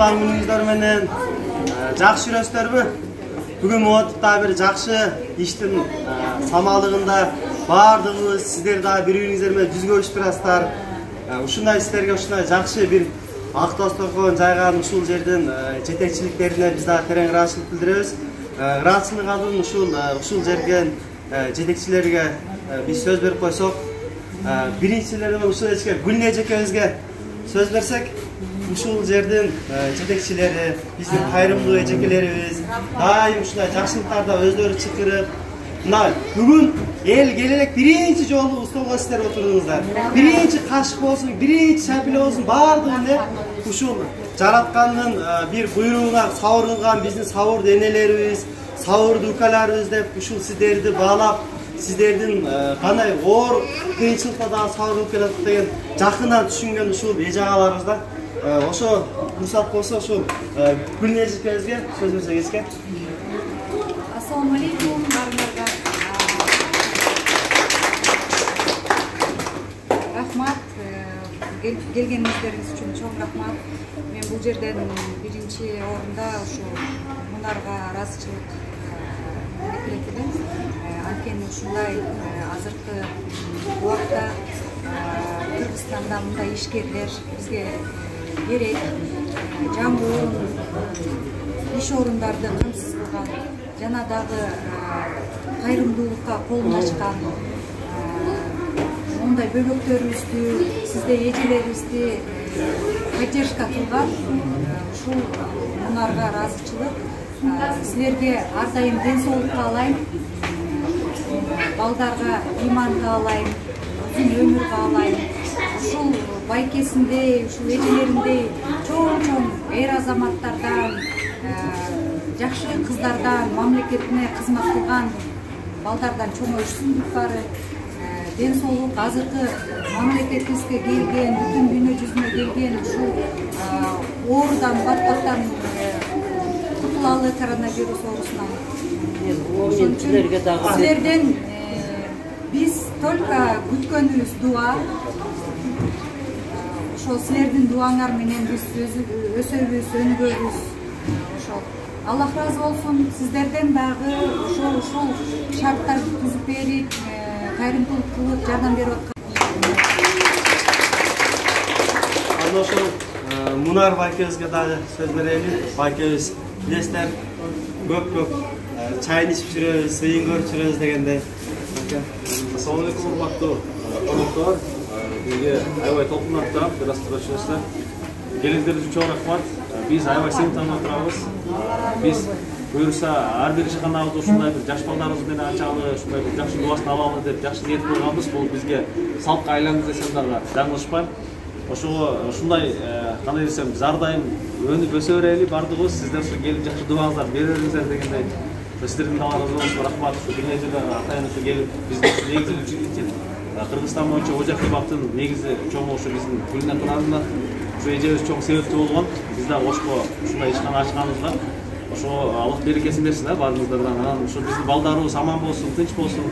Туған күнүңүздөр менен жакшы жүрөсүздарбы? Бүгүн могуттаа бир жакшы иштин самалыгында баардыгыбыз сиздер дагы бири-бириңиздер менен жүз көрүшүп турасыздар. Ушундай силерге ушундай жакшы бир ак досторго жайган ушул жердин жетекчиликтерине биз дагы терең ыраазычылык билдиребиз. Ыраазычылык алып ушул жерге жетекчилерге биз сөз берип койсок, биринчилерден ушул Гүлне эжекебизге сөз берсек, ушул жердин жетекчилери, биздин кайрымдуу эжекелерибиз дайым ушундай жакшылыктарда өздөрү чакырып, мына бүгүн эл келелек биринчи жолу столго сиздер отурдуңуздар. Биринчи кашык болсун, биринчи шапиле болсун, баардыгы ушул жараткандын бир буйругуна сабыр кылган биздин сабырдуу энелерибиз, сабырдуу укаларыбыз деп ушул сиздерди баалап, сиздердин кандай оор кыйынчылыкта дагы сабыр кылып келатат деген жакындан түшүнгөн ушул эже агаларыбыз да. Ошо уруксат болсо ушул Гүлне эжекебизге сөз берсеңизге. Assalomu alaykum barlarga. Rahmat, kelgeningizderiz үчүн чоң рахмат. Мен бул жерден биринчи орунда ушу Мунарга ыраазычылык билдирет элем. Анткени ушундай азыркы убакта Кыргызстанда мындай ишкерлер бизге керек. Жамбыл иш орундарды камсыз кылган, жана дагы кайрымдуулукка колун ачкан мондай бөлөктөрүбүздү, сиздер эжелерибизди поддержка кылган ушул Мунарга ыраазычылык. Силерге ар дайым ден соолук каалайм, балдарга иман каалайм, uzun ömür kаалайм. Ушул байкесиндей, ушул эжелериндей чоң эр азаматтардан, жакшы кыздардан, мамлекетине кызмат кылган балдардан чоңоюшсун баары. Ден соолук азыркы мамлекетибизге келген, бүтүн дүйнө жүзүнө келген ушул оорудан, батпактан кутулалы коронавирус оорусунан. Силерден биз только күткөнүбүз дуа. Ошол силердин дуаңар менен биз өсөбүз, өнүгөбүз. Ошол Аллах разы болсун, сиздерден дагы ушул шарттарды түзүп берип, кайрымдуулук кылып, жардам берип аткан. Аны ошол Мунар байкебизге дагы сөз берели. Байкебиз билесиздер, көп чайын ичип жүрөбүз, сыйын көрүп жүрөбүз дегендей. Assalamu alaikum урматтуу коноктор. Бизге аябай толкунаттап, ырастырышыңыздар. Келиңиздер үчүн чоң рахмат. Биз аябай сыйынтанып турабыз. Биз буюрса ар бир ишканабызды ушундай бир жаш балдарыбыз менен ачалы, ушундай бир жакшы дубасын алалы деп жакшы ниет кылганбыз. Бул бизге салкка айланды десем дагы жаңылышпайм. Ошого ушундай кандай десем, биз ар дайым өнүп өсө берели бардыгыбыз. Сиздер ушу келип жакшы дубаңыздар бере бериңиздер дегендей. Сиздердин аларыңызга болсун рахмат. Ушу Гүлнежеге атайын ушу келип биздин негизи Кыргызстан боюнча Ожак кебаптын негизи чоңу ушу биздин Гүлне кынарында. Ушу эжебиз чоң себептүү болгон. Биз да ошко ушундай ишкана ачканыбызга ошо Аллах берекесин берсин да баарыңыздардан. Анан ушу биздин балдарыбыз аман болсун, тынч болсун,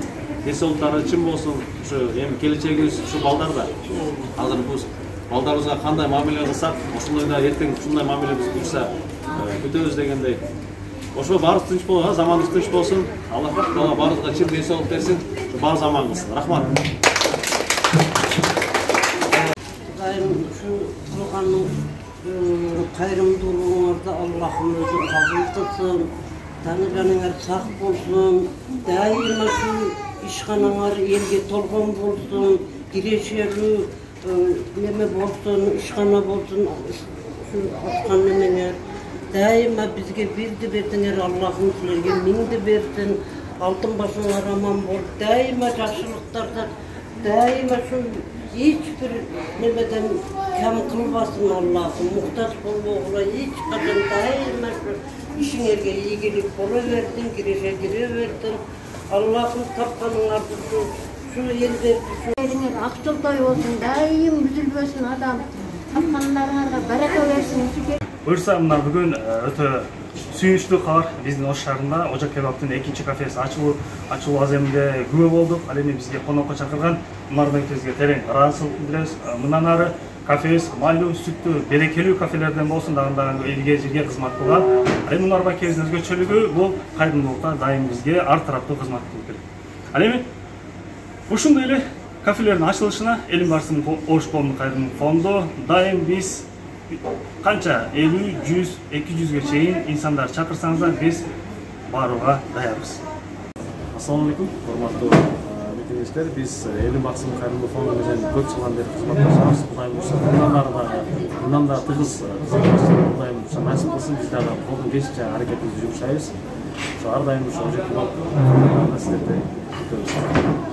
ден соолуктары чын болсун. Ушу эми келечегибиз ушу балдарда. Азыр биз балдарыбызга кандай мамиле кылсак, ошондой да эртең ушундай мамиле биз буйрса күтөбүз дегендей. Ошо баарыбыз тынч болобуз, заманыбыз тынч болсун. Аллах Таала баарыбызга чын ден соолук берсин, баары заман кылсын. Рахмат. Şu kılganın kayrımduluğunuzda Allah'ın özü kabul kılsın, tanıcanılar sağ olsun, daima şu işkanılar elge tolgan olsun, gireşeri neme olsun, işkana olsun, şu atkanı mener, daima bizge birdi verdinler Allah'ın sizlerge mindi versin, altın başınlar aman bol, daima yaşlılıklarda, daima şu hiçbir nemeden kam kılmasın Allah'ım, muhtaç olma hiç kadın daima şu işin erge iyilik oluverdin, gireverdin. Allah'ım tapkanlardı şu elde şu Akçıltoy olsun, daim üzülbösün adam, tapkanlarına baraka versin. Buyursa mына бүгүн өтө сүйүнүчтүү кабар биздин Ош шаарында Ожак кебаптын экинчи кафеси ачылуу аземинде күбө болдук. Ал эми бизге конокко чакырган Мунар байкебизге терең ыраазычылык билдиребиз. Мындан ары кафес, майлуу, сүттүү, берекелүү кафелерден болсун дагы элге жерге кызмат кылган. Эми Нарбакебиздин өзгөчөлүгү бул кайрымдуулукта дайым бизге ар тараптуу кызмат кылып келет. Ал эми ушундай эле кафелердин ачылышына Элим Барсын Ош коомдук кайрымдуулук фонду дайым биз канча 50, 100, 200ге чейин инсандар чакырсаңыздар биз барууга даярбыз. Assalamu alaikum, hormatly mitiңиздер. Biz Элим Барсын кайрымдуулук фонду менен көп жылдан бери кызмат кылабыз. Кудайым буйрса, мындан да тыгыз Кудайым буйрса насип кылсын, биз дагы колдон келишинче аракетибизди жумшайбыз. Ошо ар дайым ошо ожеки болуп, сиздерди күтөбүз.